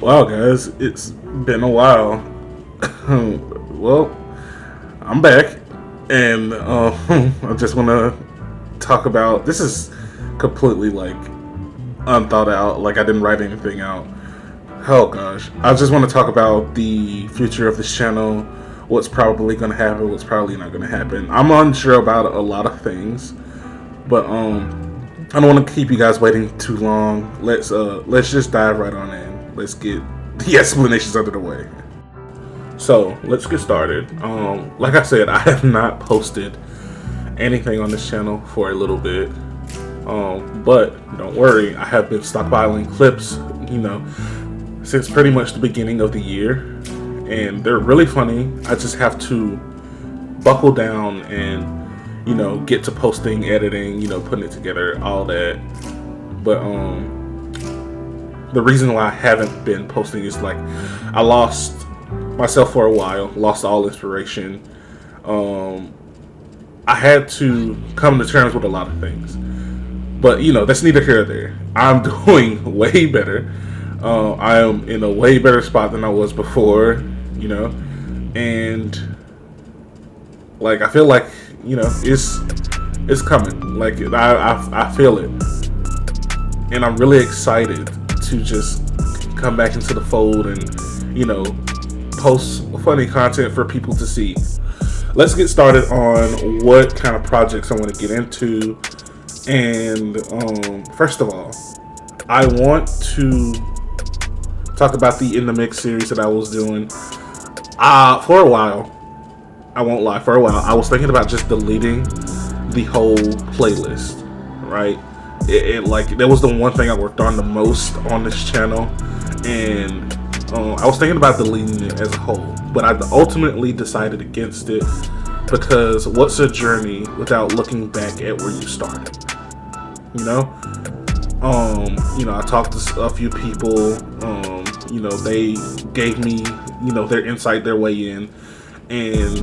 Wow, guys, it's been a while. Well, I'm back, and I just want to talk about this. Is completely like unthought out. Like I didn't write anything out. Oh gosh, I just want to talk about the future of this channel. What's probably going to happen? What's probably not going to happen? I'm unsure about a lot of things, but I don't want to keep you guys waiting too long. Let's just dive right on in. Let's get the explanations out of the way. So let's get started. Like I said, I have not posted anything on this channel for a little bit. But don't worry, I have been stockpiling clips, since pretty much the beginning of the year, and they're really funny. I just have to buckle down and get to posting, editing, putting it together, all that. But the reason why I haven't been posting is like I lost myself for a while, lost all inspiration. I had to come to terms with a lot of things, but that's neither here nor there. I'm doing way better. I am in a way better spot than I was before, and like I feel like it's coming. Like I feel it, and I'm really excited to just come back into the fold and post funny content for people to see. Let's get started on what kind of projects I want to get into. And first of all, I want to talk about the In the Mix series that I was doing. For a while, I won't lie, for a while, I was thinking about just deleting the whole playlist, right? It like, that was the one thing I worked on the most on this channel. And I was thinking about deleting it as a whole, but I ultimately decided against it because what's a journey without looking back at where you started? I talked to a few people. They gave me, their insight, their way in, and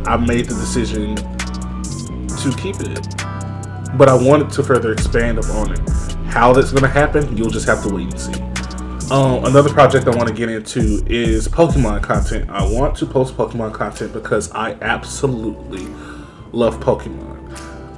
I made the decision to keep it. But I wanted to further expand upon it. How that's going to happen, you'll just have to wait and see. Another project I want to get into is Pokemon content. I want to post Pokemon content because I absolutely love Pokemon.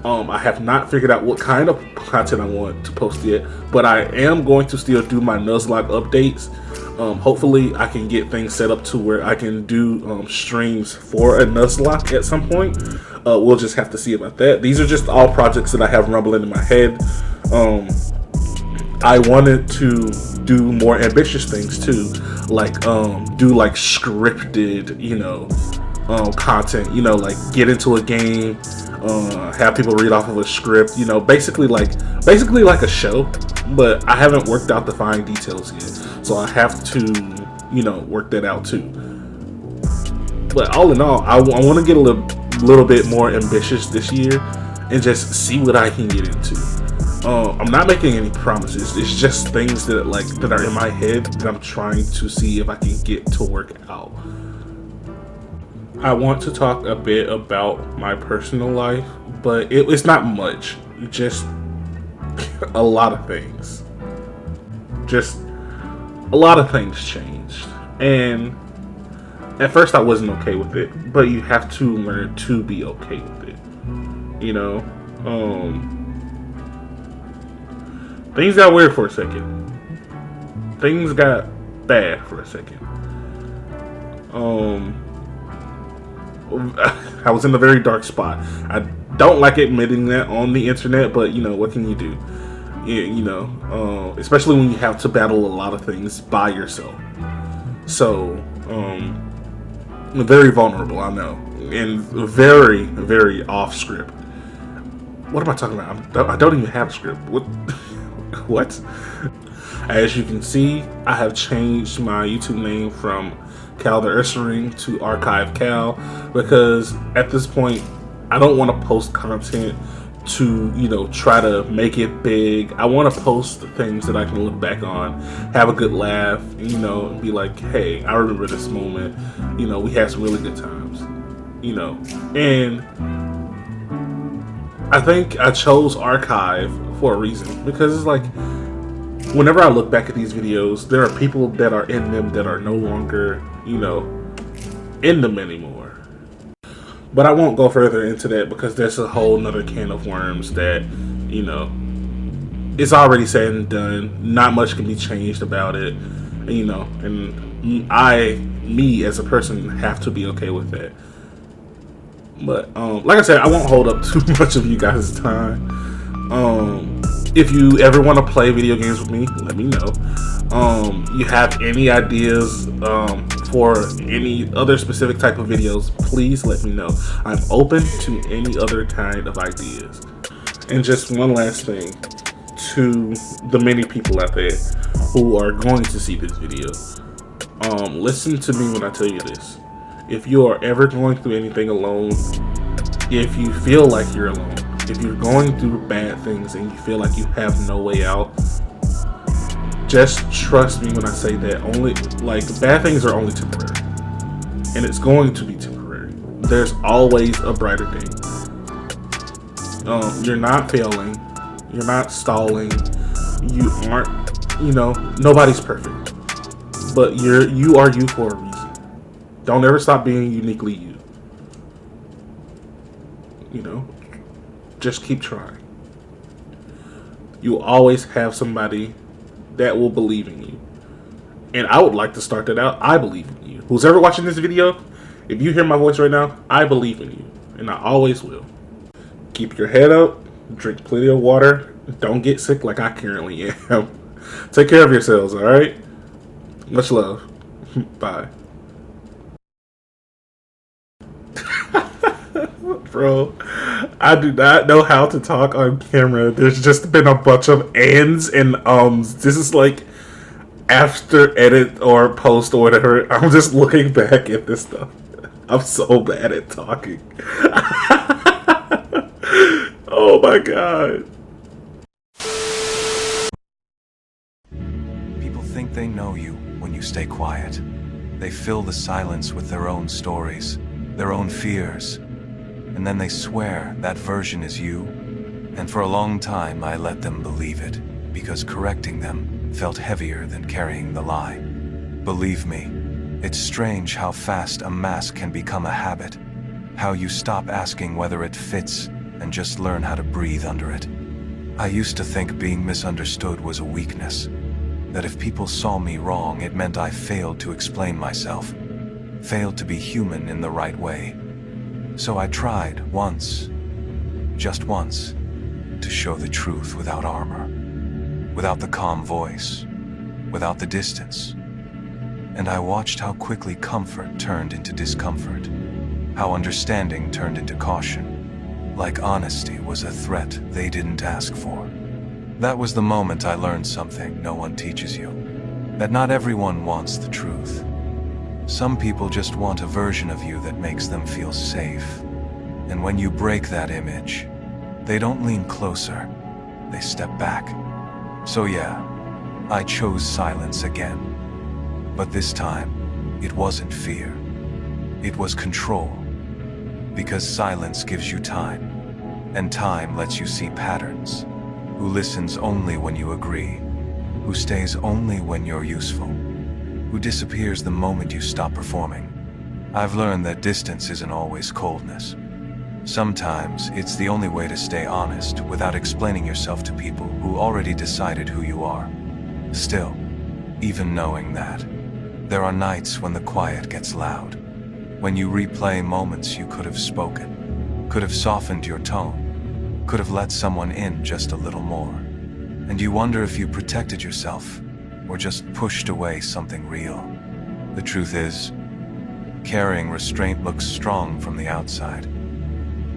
I have not figured out what kind of content I want to post yet, but I am going to still do my Nuzlocke updates. Hopefully I can get things set up to where I can do streams for a Nuzlocke at some point. We'll just have to see about that. These are just all projects that I have rumbling in my head. I wanted to do more ambitious things too, like do like scripted, content, like get into a game, have people read off of a script, basically like a show. But I haven't worked out the fine details yet, so I have to, work that out too. But all in all, I want to get a little bit more ambitious this year and just see what I can get into. I'm not making any promises. It's just things that are in my head that I'm trying to see if I can get to work out. I want to talk a bit about my personal life, but it's not much. Just a lot of things. Just a lot of things changed. And at first I wasn't okay with it, but you have to learn to be okay with it. Things got weird for a second. Things got bad for a second. I was in a very dark spot. I don't like admitting that on the internet, but what can you do? Especially when you have to battle a lot of things by yourself. So, very vulnerable, I know, and very, very off script. What am I talking about? I don't even have a script. What? As you can see, I have changed my YouTube name from Cal the Ursaring to Archive Cal because at this point, I don't want to post content to, try to make it big. I want to post things that I can look back on, have a good laugh, and be like, hey, I remember this moment. We had some really good times, and I think I chose Archive for a reason because it's like whenever I look back at these videos, there are people that are in them that are no longer, in them anymore. But I won't go further into that because there's a whole nother can of worms that, it's already said and done. Not much can be changed about it, and me as a person, have to be okay with that. But like I said, I won't hold up too much of you guys' time. If you ever want to play video games with me, let me know. You have any ideas for any other specific type of videos, please let me know. I'm open to any other kind of ideas. And just one last thing to the many people out there who are going to see this video. Listen to me when I tell you this. If you are ever going through anything alone, if you feel like you're alone, if you're going through bad things and you feel like you have no way out, just trust me when I say that bad things are only temporary. And it's going to be temporary. There's always a brighter day. You're not failing. You're not stalling. You aren't, nobody's perfect. But you are you for a reason. Don't ever stop being uniquely you. Just keep trying. You always have somebody that will believe in you. And I would like to start that out. I believe in you. Who's ever watching this video, if you hear my voice right now, I believe in you. And I always will. Keep your head up. Drink plenty of water. Don't get sick like I currently am. Take care of yourselves, alright? Much love. Bye. Bro, I do not know how to talk on camera. There's just been a bunch of ands and ums. This is like after edit or post or whatever. I'm just looking back at this stuff. I'm so bad at talking. Oh my god. People think they know you when you stay quiet. They fill the silence with their own stories, their own fears. And then they swear that version is you. And for a long time, I let them believe it, because correcting them felt heavier than carrying the lie. Believe me, it's strange how fast a mask can become a habit, how you stop asking whether it fits and just learn how to breathe under it. I used to think being misunderstood was a weakness, that if people saw me wrong, it meant I failed to explain myself, failed to be human in the right way. So I tried once, just once, to show the truth without armor, without the calm voice, without the distance. And I watched how quickly comfort turned into discomfort, how understanding turned into caution, like honesty was a threat they didn't ask for. That was the moment I learned something no one teaches you, that not everyone wants the truth. Some people just want a version of you that makes them feel safe. And when you break that image, they don't lean closer, they step back. So yeah, I chose silence again. But this time, it wasn't fear. It was control. Because silence gives you time, and time lets you see patterns. Who listens only when you agree, who stays only when you're useful, who disappears the moment you stop performing. I've learned that distance isn't always coldness. Sometimes it's the only way to stay honest without explaining yourself to people who already decided who you are. Still, even knowing that, there are nights when the quiet gets loud, when you replay moments you could have spoken, could have softened your tone, could have let someone in just a little more, and you wonder if you protected yourself or just pushed away something real. The truth is, carrying restraint looks strong from the outside,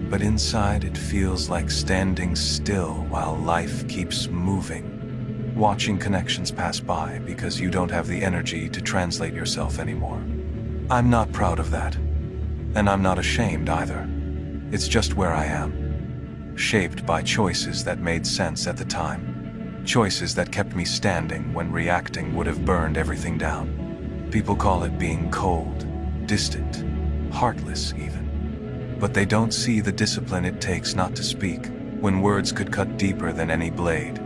but inside it feels like standing still while life keeps moving, watching connections pass by because you don't have the energy to translate yourself anymore. I'm not proud of that, and I'm not ashamed either. It's just where I am, shaped by choices that made sense at the time. Choices that kept me standing when reacting would have burned everything down. People call it being cold, distant, heartless even. But they don't see the discipline it takes not to speak, when words could cut deeper than any blade.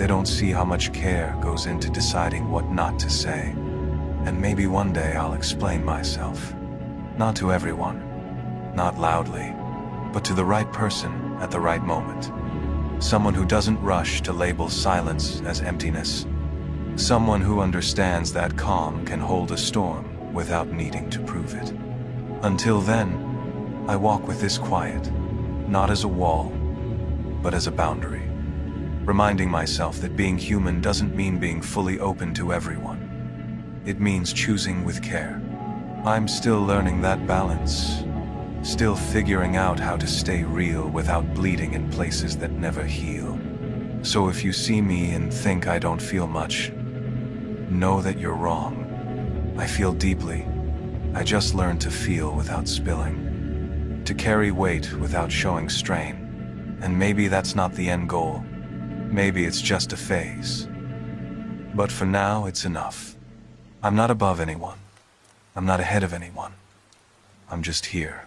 They don't see how much care goes into deciding what not to say. And maybe one day I'll explain myself. Not to everyone, not loudly, but to the right person at the right moment. Someone who doesn't rush to label silence as emptiness. Someone who understands that calm can hold a storm without needing to prove it. Until then, I walk with this quiet, not as a wall, but as a boundary. Reminding myself that being human doesn't mean being fully open to everyone. It means choosing with care. I'm still learning that balance. Still figuring out how to stay real without bleeding in places that never heal. So if you see me and think I don't feel much, know that you're wrong. I feel deeply. I just learned to feel without spilling. To carry weight without showing strain. And maybe that's not the end goal. Maybe it's just a phase. But for now, it's enough. I'm not above anyone. I'm not ahead of anyone. I'm just here.